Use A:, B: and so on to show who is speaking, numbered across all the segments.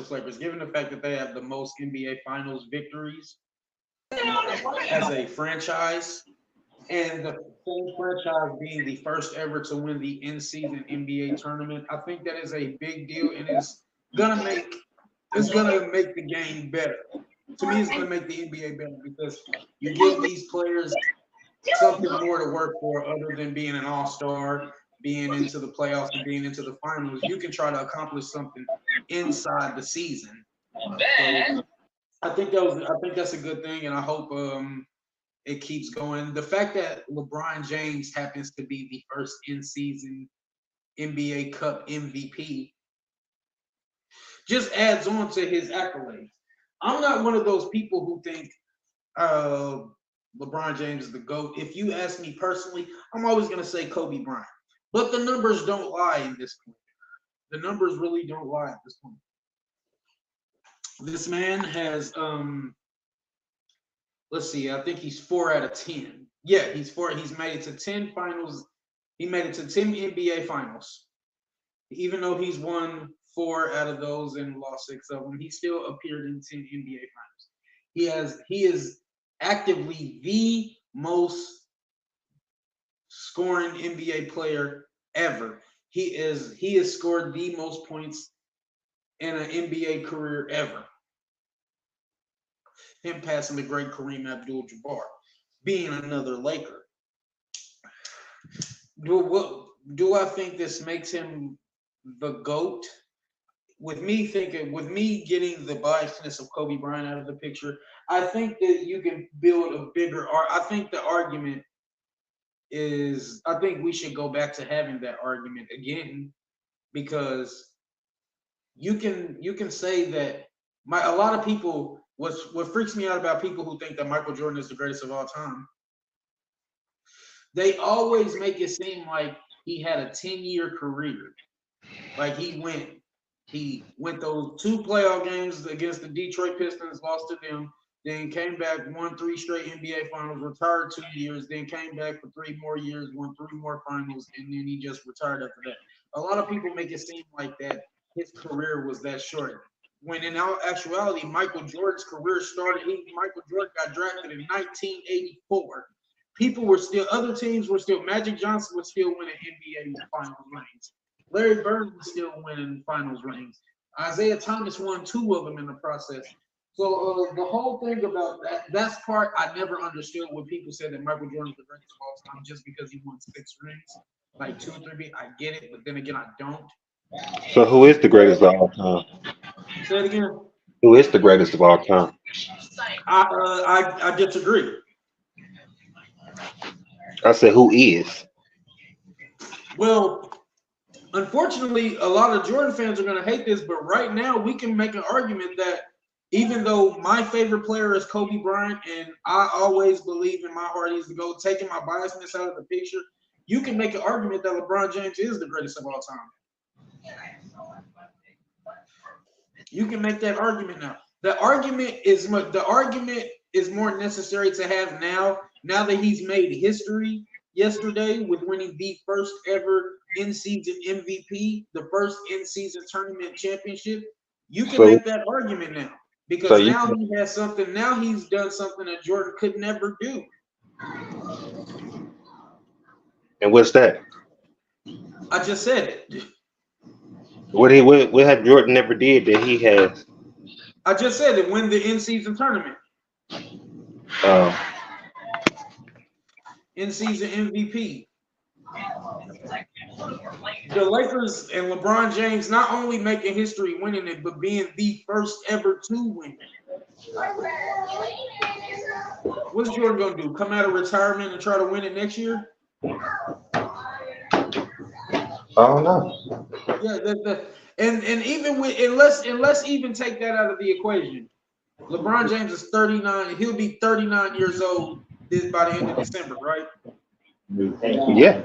A: Lakers, given the fact that they have the most NBA Finals victories as a franchise, and the same franchise being the first ever to win the in-season NBA tournament, I think that is a big deal, and gonna make it's gonna make the game better. To me, it's gonna make the NBA better because you give these players something more to work for other than being an all-star, being into the playoffs, and being into the finals. You can try to accomplish something inside the season. So I think that's a good thing, and I hope it keeps going. The fact that LeBron James happens to be the first in-season NBA Cup MVP just adds on to his accolades. I'm not one of those people who think uh, LeBron James is the GOAT. If you ask me personally, I'm always going to say Kobe Bryant. But the numbers don't lie in this point. The numbers really don't lie at this point. This man has, let's see, I think he's 4 out of 10. Yeah, he's 4. He's made it to 10 finals. He made it to 10 NBA finals. Even though he's won 4 out of those and lost 6 of them, he still appeared in 10 NBA finals. He is actively the most scoring NBA player ever. He has scored the most points in an NBA career ever. Him passing the great Kareem Abdul-Jabbar, being another Laker. Do I think this makes him the GOAT? With me getting the biasness of Kobe Bryant out of the picture, I think that you can build a bigger. I think the argument is. I think we should go back to having that argument again, because you can say that a lot of people. What freaks me out about people who think that Michael Jordan is the greatest of all time, they always make it seem like he had a 10-year career. Like he went those 2 playoff games against the Detroit Pistons, lost to them, then came back, won 3 straight NBA finals, retired 2 years, then came back for 3 more years, won 3 more finals, and then he just retired after that. A lot of people make it seem like that his career was that short. When in actuality, Michael Jordan's career started. Michael Jordan got drafted in 1984. Other teams were still. Magic Johnson was still winning NBA Finals rings. Larry Bird was still winning Finals rings. Isaiah Thomas won 2 of them in the process. So the whole thing about that's part I never understood when people said that Michael Jordan is the greatest of all time just because he won 6 rings, like 2 or 3. I get it, but then again, I don't.
B: So who is the greatest of all time?
A: Say it again.
B: Who is the greatest of all time?
A: I disagree.
B: I said who is.
A: Well, unfortunately, a lot of Jordan fans are going to hate this, but right now we can make an argument that even though my favorite player is Kobe Bryant, and I always believe in my heart he's the GOAT, taking my biasness out of the picture, you can make an argument that LeBron James is the greatest of all time. You can make that argument now. The argument is more necessary to have now that he's made history yesterday with winning the first ever in-season MVP, the first in-season tournament championship. You can
B: So
A: make that argument now
B: so
A: because
B: you
A: now he has something. Now he's done something that Jordan could never do.
B: and what's that?
A: I just said it.
B: What have Jordan never did that he has?
A: I just said it. Win the in-season tournament,
B: Um,
A: in-season MVP. The Lakers and LeBron James not only making history winning it, but being the first ever to win it. What's Jordan gonna do? Come out of retirement and try to win it next year?
B: I don't know.
A: Yeah, and even with and let's even take that out of the equation. LeBron James is 39. He'll be 39 years old by the end of December, right?
B: Yeah.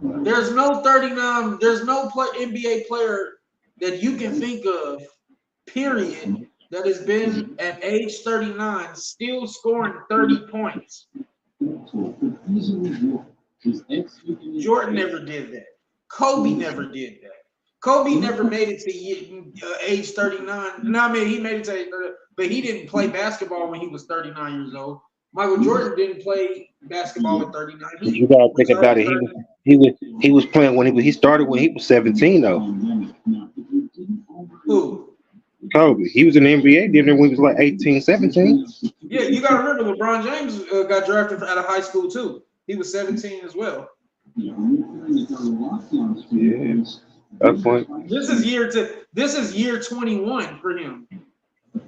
A: There's no 39. There's no NBA player that you can think of, period, that has been at age 39 still scoring 30 points. Jordan never did that. Kobe never did that. Kobe never made it to age 39. No, I mean, he made it to age 30, but he didn't play basketball when he was 39 years old. Michael Jordan didn't play basketball at 39.
B: You gotta think about it. He was playing when he started when he was 17 though.
A: Who?
B: Kobe. He was in the NBA when he was like 18, 17.
A: Yeah, you got to remember LeBron James got drafted out of high school too. He was 17 as well.
B: Yeah. That point.
A: This is year 21 for him.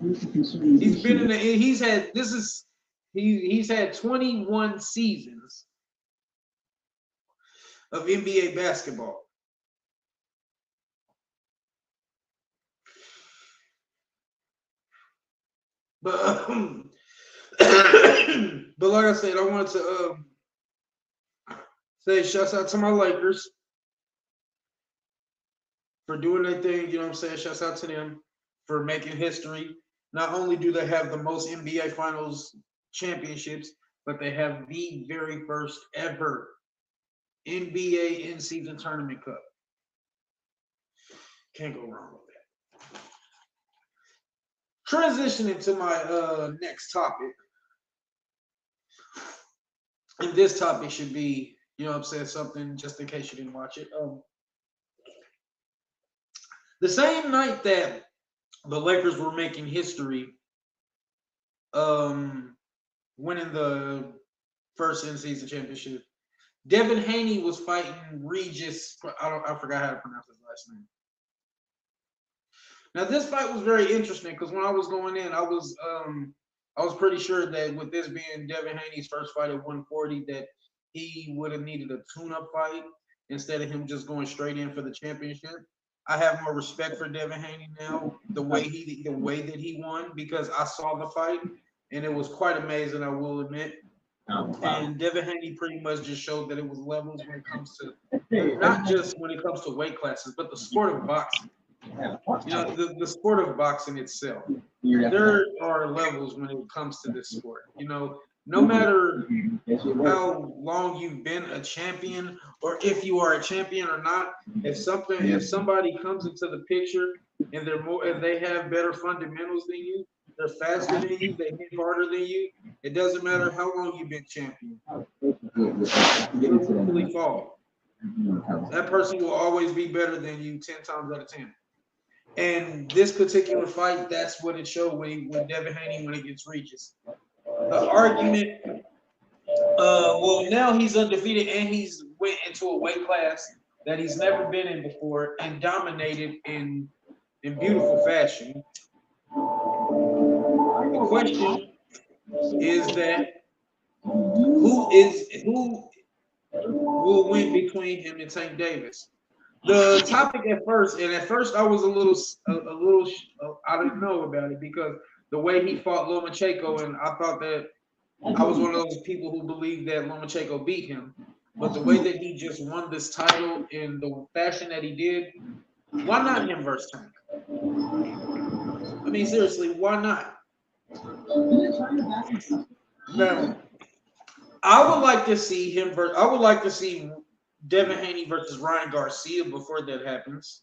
A: He's been in the he's had 21 seasons of NBA basketball. But but like I said, I wanted to say shouts out to my Lakers for doing their thing. You know what I'm saying? Shouts out to them for making history. Not only do they have the most NBA Finals championships, but they have the very first ever NBA in-season tournament cup. Can't go wrong with that. Transitioning to my next topic. And this topic should be, you know what I'm saying, something just in case you didn't watch it. The same night that the Lakers were making history, winning the first in-season championship, Devin Haney was fighting Regis. I forgot how to pronounce his last name. Now this fight was very interesting because when I was going in, I was pretty sure that with this being Devin Haney's first fight at 140, that he would have needed a tune-up fight instead of him just going straight in for the championship. I have more respect for Devin Haney now, the way that he won, because I saw the fight and it was quite amazing, I will admit. And Devin Haney pretty much just showed that it was levels when it comes to not just when it comes to weight classes, but the sport of boxing. You know, the sport of boxing itself. There are levels when it comes to this sport. You know, no matter how long you've been a champion or if you are a champion or not, if somebody comes into the picture and they have better fundamentals than you, they're faster than you, they hit harder than you, it doesn't matter how long you've been champion. You'll simply fall. That person will always be better than you 10 times out of 10. And this particular fight, that's what it showed when Devin Haney went against Regis. The argument, well, now he's undefeated and he's went into a weight class that he's never been in before and dominated in beautiful fashion. The question is that who will win between him and Tank Davis? The topic at first I was a little I didn't know about it because the way he fought Lomachenko, and I thought that I was one of those people who believed that Lomachenko beat him. But the way that he just won this title in the fashion that he did, why not him versus Tank? I mean, seriously, why not? Now, I would like to see Devin Haney versus Ryan Garcia before that happens.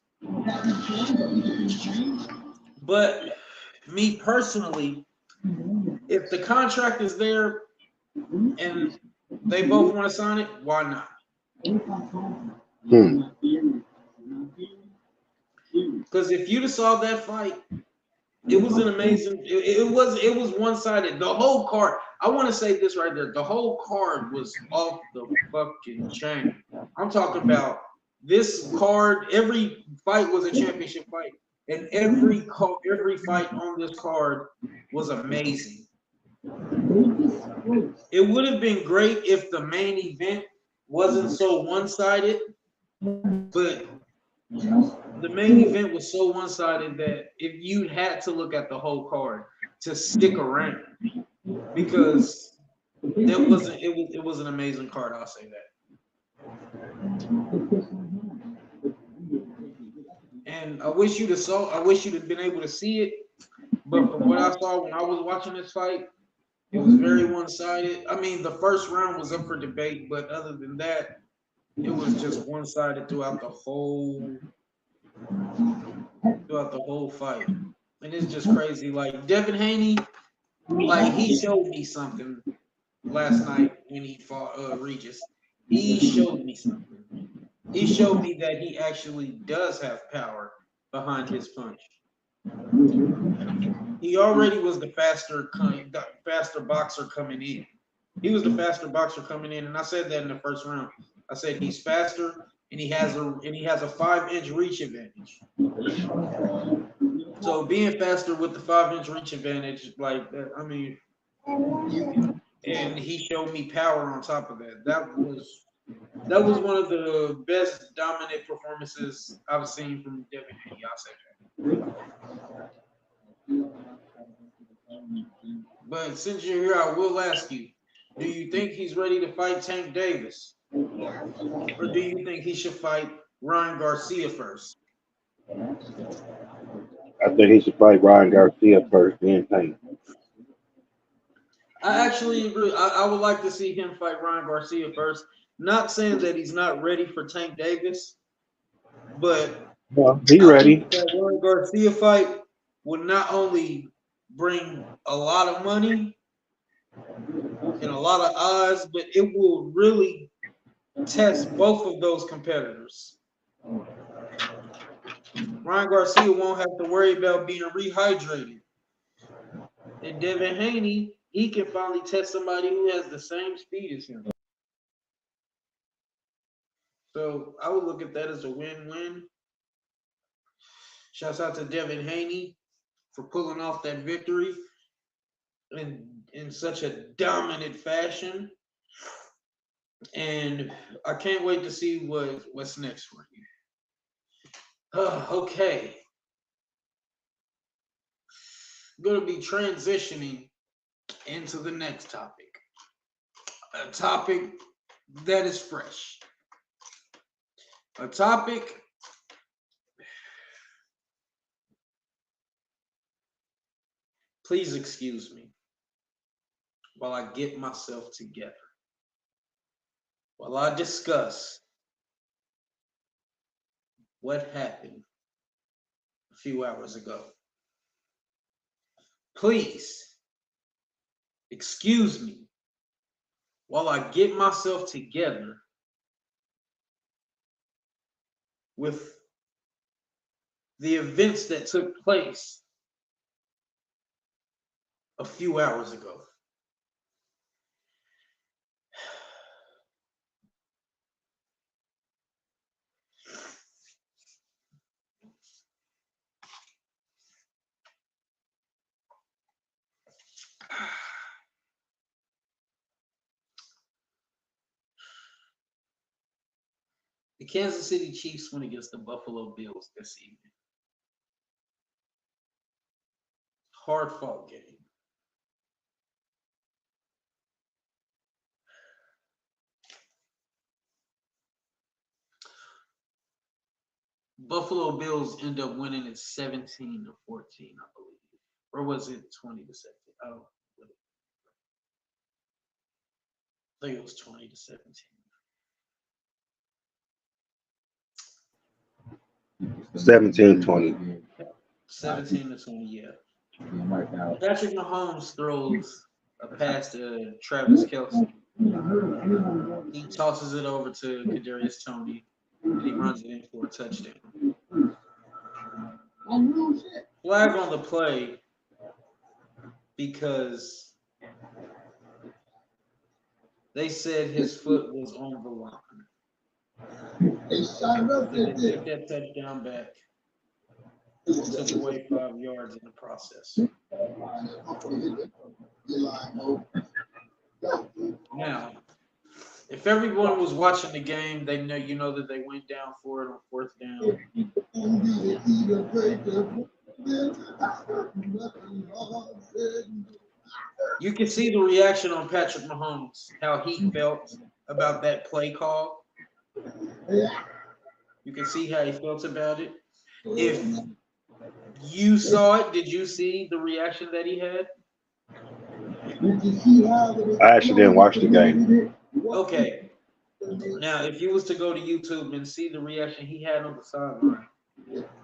A: But me personally, if the contract is there and they both want to sign it, why not? Because if you'd have saw that fight, it was an amazing. It was one-sided. The whole card. I want to say this right there. The whole card was off the fucking chain. I'm talking about this card. Every fight was a championship fight, and every fight on this card was amazing. It would have been great if the main event wasn't so one-sided, but the main event was so one-sided that if you had to look at the whole card to stick around, because it was an amazing card, I'll say that. And I wish you'd have been able to see it, but from what I saw when I was watching this fight, it was very one-sided. I mean, the first round was up for debate, but other than that, it was just one-sided throughout the whole throughout the whole fight. And it's just crazy. Like Devin Haney, like he showed me something last night when he fought Regis. He showed me something. He showed me that he actually does have power behind his punch. He already was the faster boxer coming in. He was the faster boxer coming in, and I said that in the first round. I said he's faster and he has a 5-inch reach advantage. So being faster with the 5-inch reach advantage, like that, I mean, and he showed me power on top of that. That was one of the best dominant performances I've seen from Devin Haney. I'll say that. But since you're here, I will ask you: do you think he's ready to fight Tank Davis, or do you think he should fight Ryan Garcia first?
B: I think he should fight Ryan Garcia first, then Tank.
A: I actually agree. I would like to see him fight Ryan Garcia first. Not saying that he's not ready for Tank Davis, but
B: Well, he ready.
A: that Ryan Garcia fight would not only bring a lot of money and a lot of odds, but it will really test both of those competitors. Ryan Garcia won't have to worry about being rehydrated. And Devin Haney, he can finally test somebody who has the same speed as him. So I would look at that as a win-win. Shouts out to Devin Haney for pulling off that victory in such a dominant fashion. And I can't wait to see what's next for you. Okay. I'm going to be transitioning into the next topic. A topic that is fresh. A topic please excuse me while I get myself together, while I discuss what happened a few hours ago. Please excuse me while I get myself together with the events that took place a few hours ago. The Kansas City Chiefs went against the Buffalo Bills this evening. Hard-fought game. Buffalo Bills end up winning it 17-14, I believe. Or was it 20-17? Oh, I think it was 20-17.
B: 17-20.
A: 17-20, yeah. Patrick Mahomes throws a pass to Travis Kelce. He tosses it over to Kadarius Toney, and he runs it in for a touchdown. Flag on the play because they said his foot was on the line. They took that touchdown back. Took away 5 yards in the process. Now, if everyone was watching the game, they know that they went down for it on 4th down. You can see the reaction on Patrick Mahomes, how he felt about that play call. You can see how he felt about it. If you saw it, did you see the reaction that he had?
B: I actually didn't watch the game.
A: Okay. Now, if you was to go to YouTube and see the reaction he had on the sideline,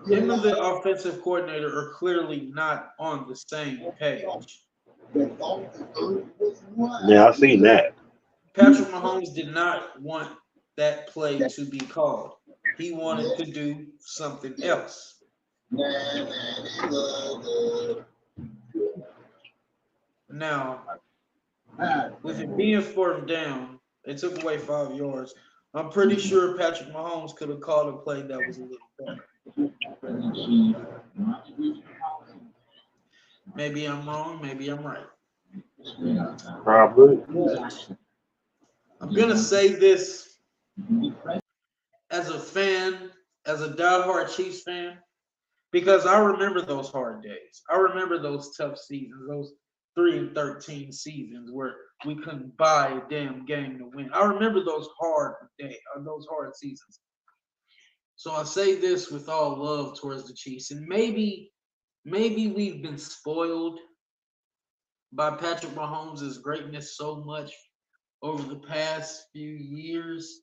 A: Him and the offensive coordinator are clearly not on the same page.
B: Yeah, I seen that.
A: Patrick Mahomes did not want that play to be called. He wanted to do something else. Now, with it being 4th down, they took away 5 yards. I'm pretty sure Patrick Mahomes could have called a play that was a little better. Maybe I'm wrong, maybe I'm right.
B: Probably.
A: I'm going to say this as a fan, as a diehard Chiefs fan, because I remember those hard days. I remember those tough seasons, those 3-13 seasons where we couldn't buy a damn game to win. I remember those hard days, those hard seasons. So I say this with all love towards the Chiefs, and maybe we've been spoiled by Patrick Mahomes' greatness so much over the past few years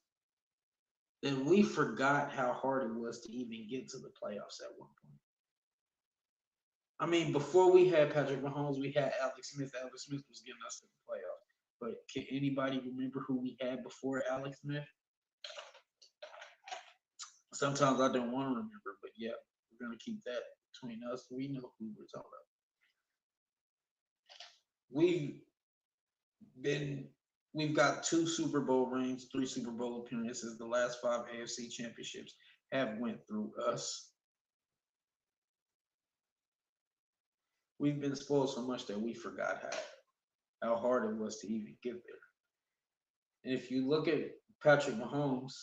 A: that we forgot how hard it was to even get to the playoffs at one point. I mean, before we had Patrick Mahomes, we had Alex Smith. Alex Smith was getting us to the playoffs. But can anybody remember who we had before Alex Smith? Sometimes I don't want to remember, but yeah, we're going to keep that between us. We know who we're talking about. We've got 2 Super Bowl rings, 3 Super Bowl appearances. The last 5 AFC championships have went through us. We've been spoiled so much that we forgot how hard it was to even get there. And if you look at Patrick Mahomes,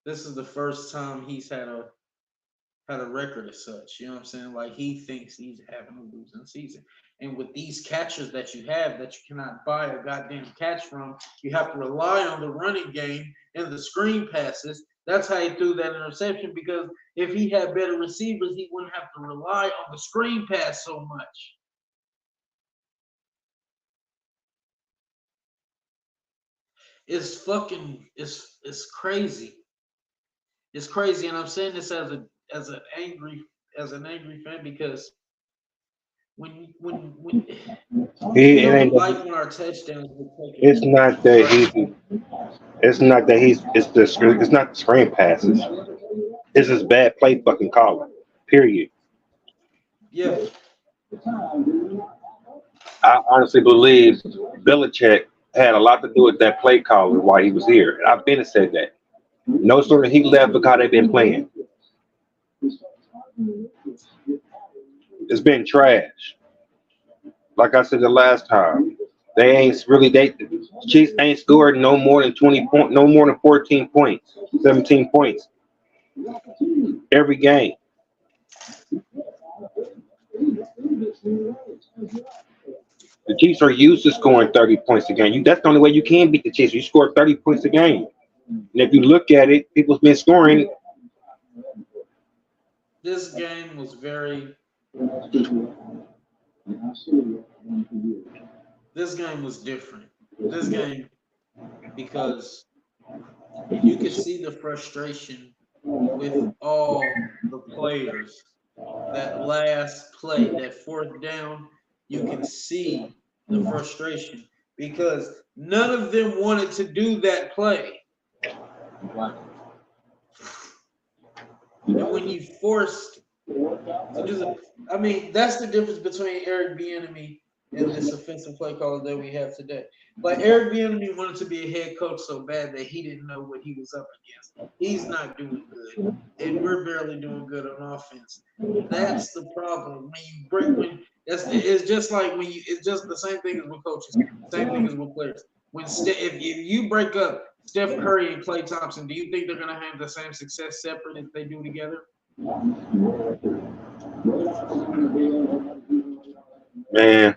A: this is the first time he's had a record as such. You know what I'm saying? Like, he thinks he's having a losing season. And with these catchers that you have that you cannot buy a goddamn catch from, you have to rely on the running game and the screen passes. That's how he threw that interception, because if he had better receivers, he wouldn't have to rely on the screen pass so much. It's crazy. It's crazy, and I'm saying this as an angry fan, because when
B: It ain't.
A: like when our touchdowns were taken.
B: It's not that he. It's not that he's. It's not the screen passes. It's just bad play fucking calling. Period.
A: Yeah.
B: I honestly believe Belichick had a lot to do with that play calling while he was here. I've been said that. No sooner he left, look how they've been playing. It's been trash. Like I said the last time, the Chiefs ain't scored no more than 14 points, 17 points every game. The Chiefs are used to scoring 30 points a game. That's the only way you can beat the Chiefs. You score 30 points a game. And if you look at it, people's been scoring.
A: This game was different. This game, because you could see the frustration with all the players. That last play, that 4th down, you can see the frustration because none of them wanted to do that play. And when you forced to do that's the difference between Eric Bieniemy and this offensive play caller that we have today. Like, Eric Bieniemy wanted to be a head coach so bad that he didn't know what he was up against. He's not doing good, and we're barely doing good on offense. That's the problem. It's just the same thing as with coaches, same thing as with players. If you break up Steph Curry and Klay Thompson, do you think they're gonna have the same success separate if they do together?
B: Man.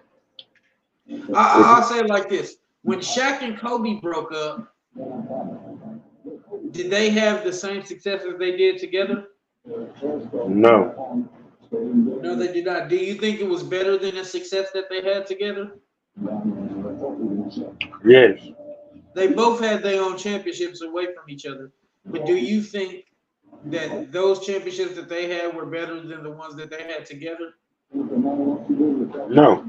A: I'll say it like this. When Shaq and Kobe broke up, did they have the same success as they did together?
B: No.
A: No, they did not. Do you think it was better than the success that they had together?
B: Yes.
A: They both had their own championships away from each other. But do you think that those championships that they had were better than the ones that they had together?
B: No,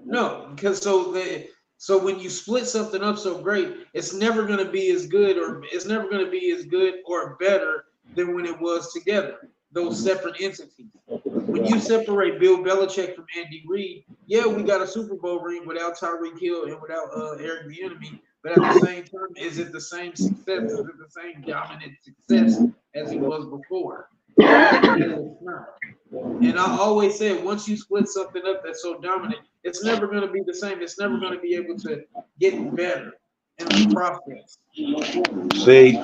A: No, because so when you split something up so great, it's never going to be as good, or it's never going to be as good or better than when it was together. Those separate entities. When you separate Bill Belichick from Andy Reid, yeah, we got a Super Bowl ring without Tyreek Hill and without Eric Bieniemy, but at the same time, is it the same success? Is it the same dominant success as it was before? No, it's not. And I always said, once you split something up that's so dominant, it's never going to be the same. It's never going to be able to get better in the process.
B: see,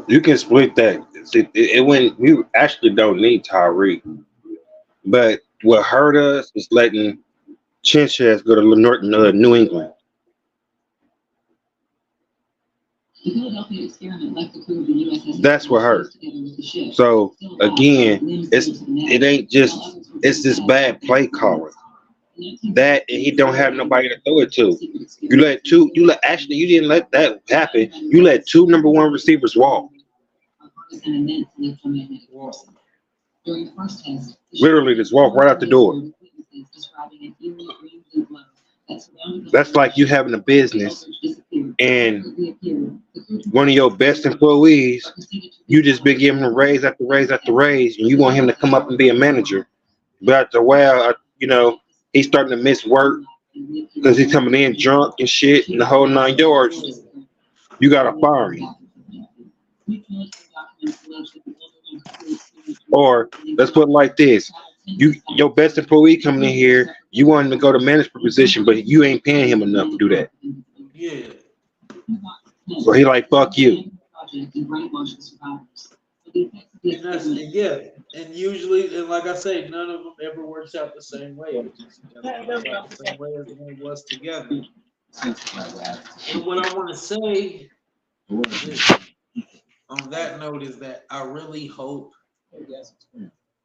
B: you can split that. See, when you actually don't need Tyreek, but what hurt us is letting Chinchaz go to New England.
C: The Philadelphia experiment left the crew of the USS.
B: That's what hurt. So again, it ain't just it's this bad play calling. That and he don't have nobody to throw it to. Actually you didn't let that happen. You let two number one receivers walk.
C: During the first test,
B: Literally just walk right out the door. That's like you having a business and one of your best employees, you just been giving him raise after raise after raise, and you want him to come up and be a manager. But after a while, he's starting to miss work because he's coming in drunk and shit and the whole 9 yards. You got to fire him. Or let's put it like this. Your best employee coming in here, you want him to go to management position, but you ain't paying him enough to do that.
A: Yeah.
B: So he like, fuck you.
A: Yeah. And usually, and like I say, none of them ever works out the same way. It just doesn't work out the same way as when it was together. And what I want to say on that note is that I really hope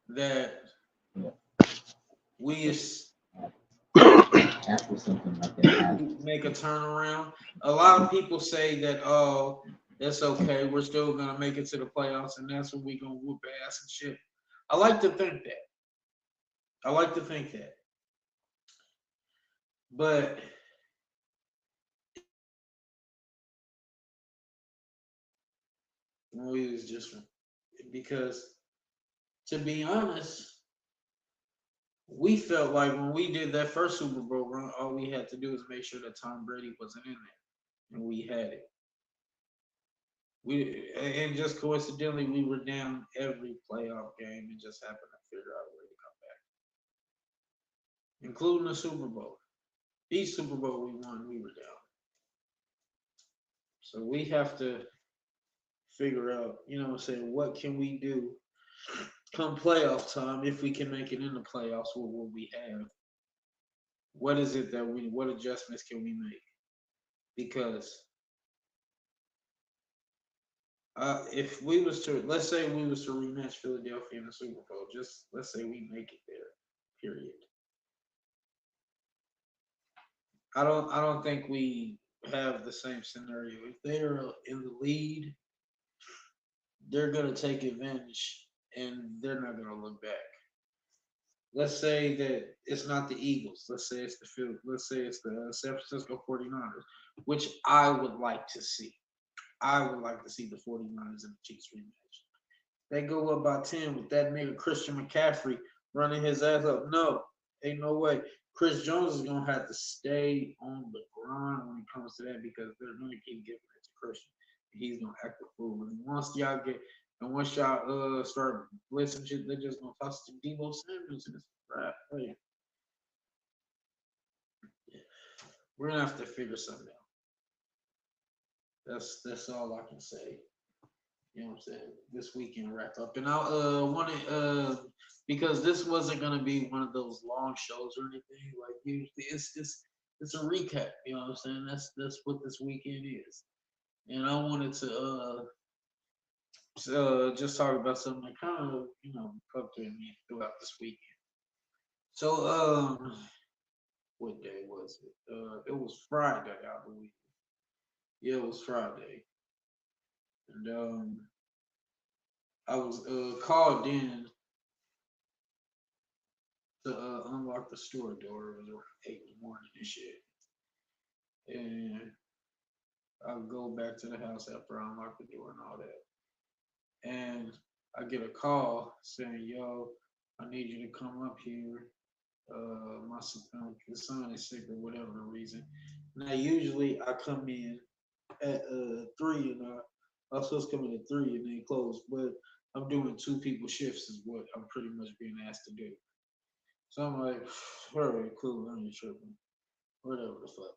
A: that we make a turnaround. A lot of people say that, oh, that's okay. We're still gonna make it to the playoffs, and that's when we're gonna whoop ass and shit. I like to think that. I like to think that. But we was just because, to be honest, we felt like when we did that first Super Bowl run, all we had to do was make sure that Tom Brady wasn't in there, and we had it. And just coincidentally, we were down every playoff game and just happened to figure out a way to come back, including the Super Bowl. Each Super Bowl we won, we were down. So we have to figure out, what I'm saying, what can we do come playoff time if we can make it in the playoffs with what we have? What is it that what adjustments can we make? Because if we was to, let's say we was to rematch Philadelphia in the Super Bowl, just let's say we make it there, period. I don't think we have the same scenario. If they're in the lead, they're gonna take advantage and they're not gonna look back. Let's say that it's not the Eagles. Let's say it's the San Francisco 49ers, which I would like to see. I would like to see the 49ers and the Chiefs rematch. They go up by 10 with that nigga Christian McCaffrey running his ass up. No, ain't no way. Chris Jones is gonna have to stay on the grind when it comes to that because they're gonna keep giving it to Christian. He's gonna act a fool. Once y'all start listening to, they're just gonna toss to Debo Samuels in this right play. We're gonna have to figure something out. That's all I can say. You know what I'm saying? This weekend wrap up. And I wanted because this wasn't gonna be one of those long shows or anything. Like usually it's a recap, you know what I'm saying? That's what this weekend is. And I wanted to just talk about something that kind of, come to me throughout this weekend. So what day was it? It was Friday, I believe. Yeah, it was Friday. And I was called in to unlock the store door. It was around 8 in the morning and shit. And I go back to the house after I unlock the door and all that. And I get a call saying, "Yo, I need you to come up here. My son is sick or whatever the reason." Now, usually I come in at 3 and I was supposed to come in at 3 and then close, but I'm doing two people shifts is what I'm pretty much being asked to do. So I'm like, all right, cool, I ain't tripping, whatever the fuck.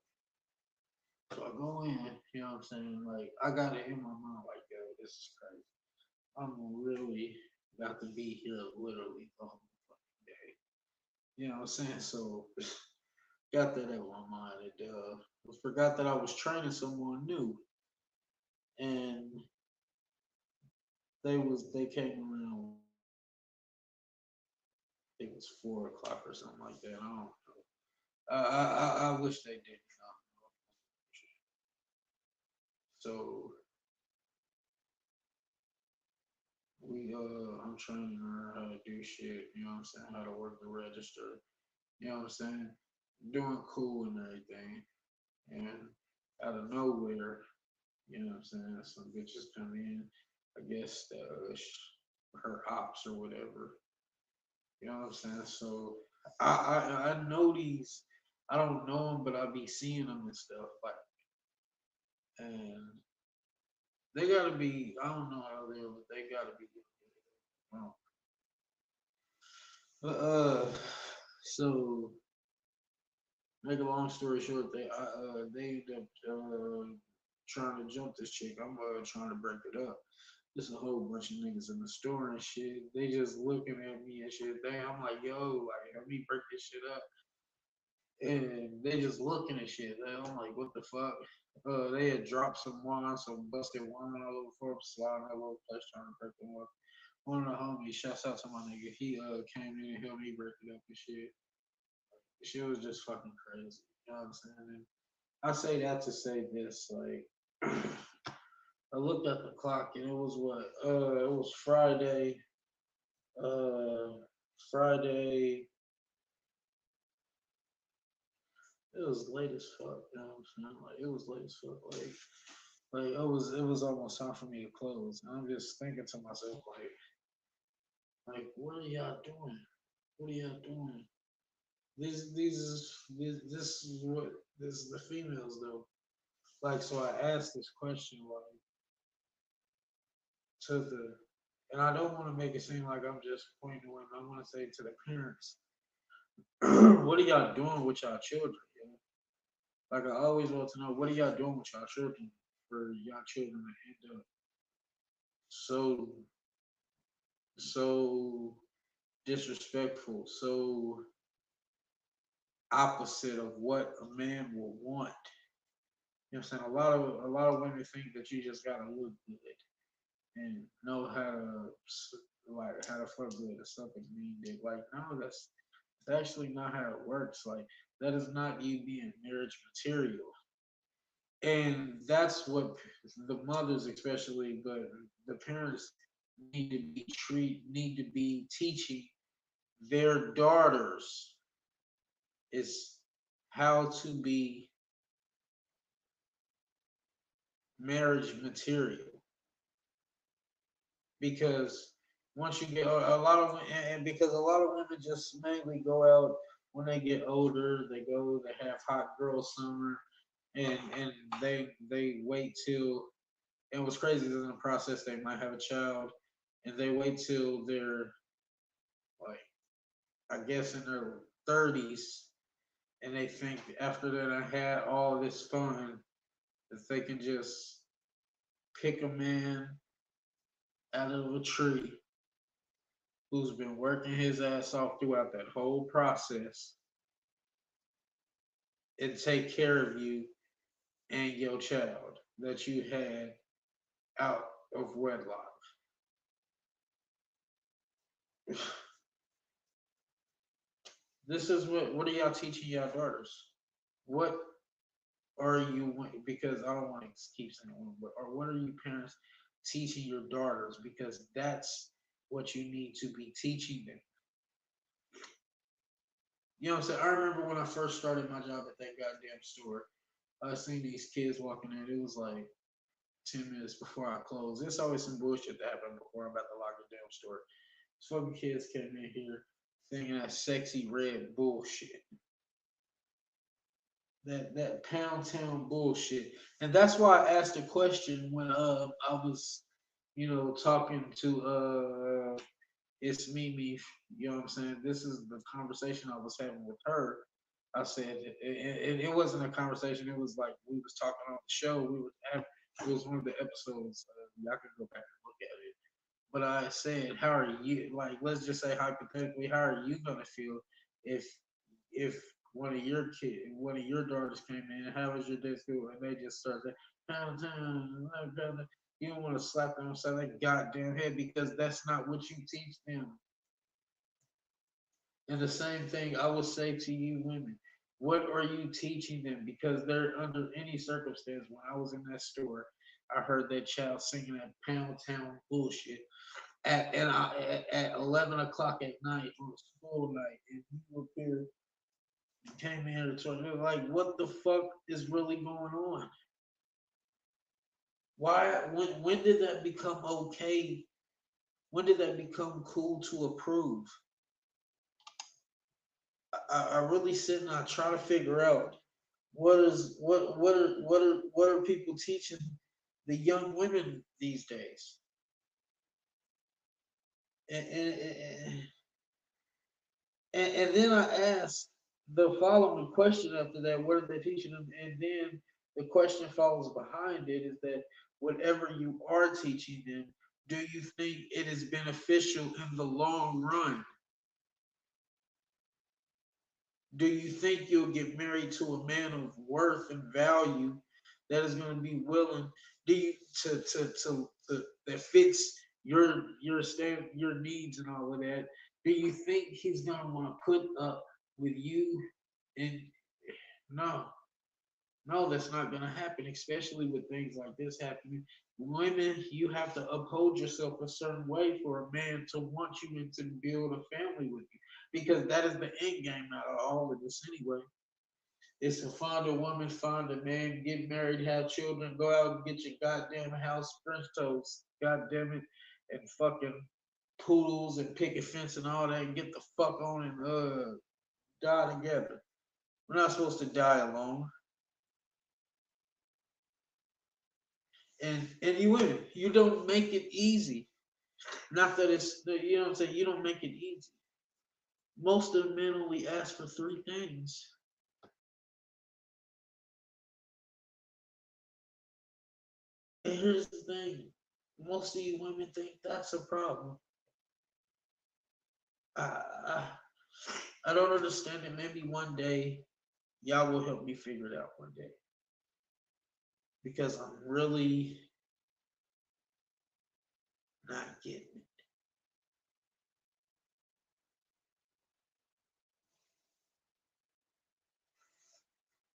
A: So I go in, you know what I'm saying? Like, I got it in my mind, like, yo, this is crazy. I'm really about to be here literally the whole fucking day. You know what I'm saying? So, got that in my mind. And forgot that I was training someone new. And they came around, I think it was 4 o'clock or something like that. I don't know. I wish they didn't come. So I'm training her how to do shit, you know what I'm saying, how to work the register, you know what I'm saying? Doing cool and everything. And out of nowhere, you know what I'm saying, some bitches come in, I guess her ops or whatever. You know what I'm saying? So I know these. I don't know them, but I be seeing them and stuff like, and they gotta be. I don't know how they are, but they gotta be. Um, But so make a long story short, they end up trying to jump this chick. I'm trying to break it up. There's a whole bunch of niggas in the store and shit. They just looking at me and shit. I'm like, yo, like, let me break this shit up. And they just looking at shit. I'm like, what the fuck? They had dropped some wine, some busted wine all over for sliding all over the place trying to break them up. One of the homies, shouts out to my nigga, he came in and helped me break it up and shit. Shit was just fucking crazy. You know what I'm saying? And I say that to say this, like, I looked at the clock and it was what? It was Friday. Uh, Friday. It was late as fuck. You know what I'm saying? Like, it was late as fuck. Like it was almost time for me to close. And I'm just thinking to myself, like, what are y'all doing? What are y'all doing? This is what this is the females though. Like, so I asked this question like to the, and I don't want to make it seem like I'm just pointing to women. I want to say to the parents, what are y'all doing with y'all children? You know? Like, I always want to know, what are y'all doing with y'all children for y'all children to end up so so disrespectful, so opposite of what a man will want. You know what I'm saying? A lot of women think that you just gotta look good and know how to like how to fuck good or something mean dick. Like, no, that's actually not how it works. Like, that is not you being marriage material. And that's what the mothers especially, but the parents need to be teaching their daughters is how to be marriage material, because once you get a lot of, and because a lot of women just mainly go out when they get older, they have hot girl summer, and they wait till, and what's crazy is in the process they might have a child, and they wait till they're like, I guess in their 30s, and they think after that I had all this fun that they can just pick a man out of a tree who's been working his ass off throughout that whole process and take care of you and your child that you had out of wedlock. This is what are y'all teaching y'all daughters? What are you, because I don't want to keep saying one, but or what are you parents teaching your daughters because that's what you need to be teaching them. You know what I'm saying? I remember when I first started my job at that goddamn store, I seen these kids walking in. It was like 10 minutes before I closed. There's always some bullshit that happened before I'm about to lock the damn store. These fucking kids came in here singing that sexy red bullshit. That pound town bullshit. And that's why I asked a question when I was, talking to it's Mimi, you know what I'm saying? This is the conversation I was having with her. I said it wasn't a conversation, it was like we was talking on the show. It was one of the episodes. Y'all can go back and look at it. But I said, how are you, like, let's just say hypothetically, how are you gonna feel if if one of your daughters came in, how was your day feel? And they just started, you don't want to slap them upside that goddamn head because that's not what you teach them. And the same thing I would say to you women. What are you teaching them? Because they're under any circumstance. When I was in that store, I heard that child singing that Pound Town bullshit at 11 o'clock at night on a school night, and you up here came in here to talk. They're like, what the fuck is really going on? Why? When did that become okay? When did that become cool to approve? I really sit and I try to figure out what are people teaching the young women these days? And then I ask the following question after that: what are they teaching them? And then the question follows behind it is that whatever you are teaching them, do you think it is beneficial in the long run? Do you think you'll get married to a man of worth and value that is going to be willing, do you to that fits your needs and all of that? Do you think he's going to want to put up with you? And no, no, that's not going to happen, especially with things like this happening. Women, you have to uphold yourself a certain way for a man to want you and to build a family with you, because that is the end game out of all of this anyway. It's to find a woman, find a man, get married, have children, go out and get your goddamn house French toast, goddamn it, and fucking poodles and picket fence and all that, and get the fuck on and die together. We're not supposed to die alone. And you women, you don't make it easy. Not that you know what I'm saying, you don't make it easy. Most of the men only ask for three things. And here's the thing. Most of you women think that's a problem. I, I, I don't understand it. Maybe one day y'all will help me figure it out one day. Because I'm really not getting it.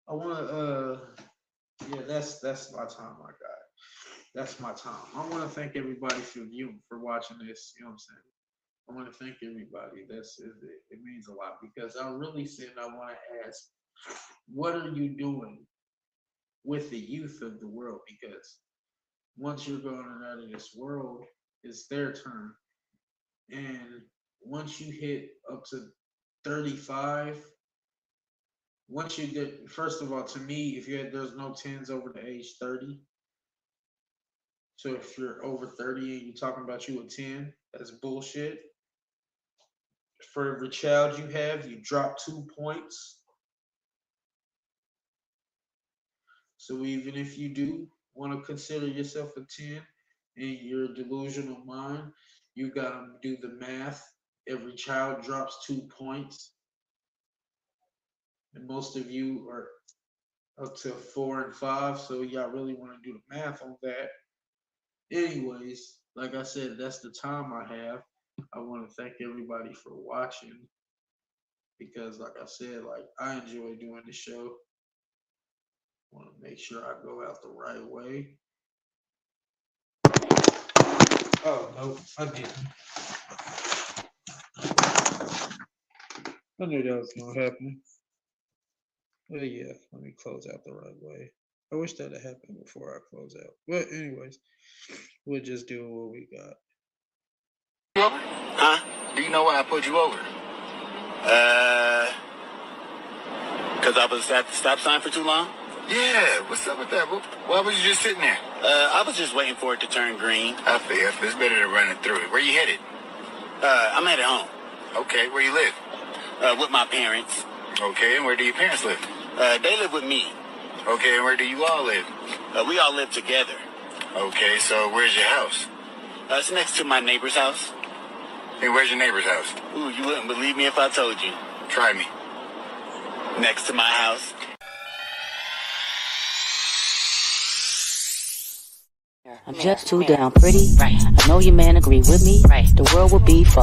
A: I wanna yeah, that's my time, my guy. That's my time. I wanna thank everybody for viewing, for watching this, you know what I'm saying? I want to thank everybody. It means a lot because I really said I want to ask, what are you doing with the youth of the world? Because once you're going out of this world, it's their turn. And once you hit up to 35, once you get, first of all, to me, if you had, there's no tens over the age 30. So if you're over 30 and you're talking about you a 10, that's bullshit. For every child you have, you drop 2 points. So even if you do want to consider yourself a 10 in your delusional mind, you got to do the math. Every child drops 2 points. And most of you are up to 4 and 5. So y'all really want to do the math on that. Anyways, like I said, that's the time I have. I want to thank everybody for watching because, like I said, like I enjoy doing the show. I want to make sure I go out the right way. Oh, no, I didn't. I knew that was gonna happen. Well, yeah, let me close out the right way. I wish that had happened before I close out. But anyways, we'll just do what we got.
D: Over? Huh? Do you know why I pulled you over? Because I was at the stop sign for too long? Yeah, what's up with that? Why was you just sitting there? I was just waiting for it to turn green. I feel it's better than running through it. Where you headed? I'm headed home. Okay, where you live? With my parents. Okay, and where do your parents live? They live with me. Okay, and where do you all live? We all live together. Okay, so where's your house? It's next to my neighbor's house. And where's your neighbor's house? Ooh, you wouldn't believe me if I told you. Try me. Next to my house.
E: I'm just too damn pretty. Right. I know your man agree with me. Right. The world will be fucked.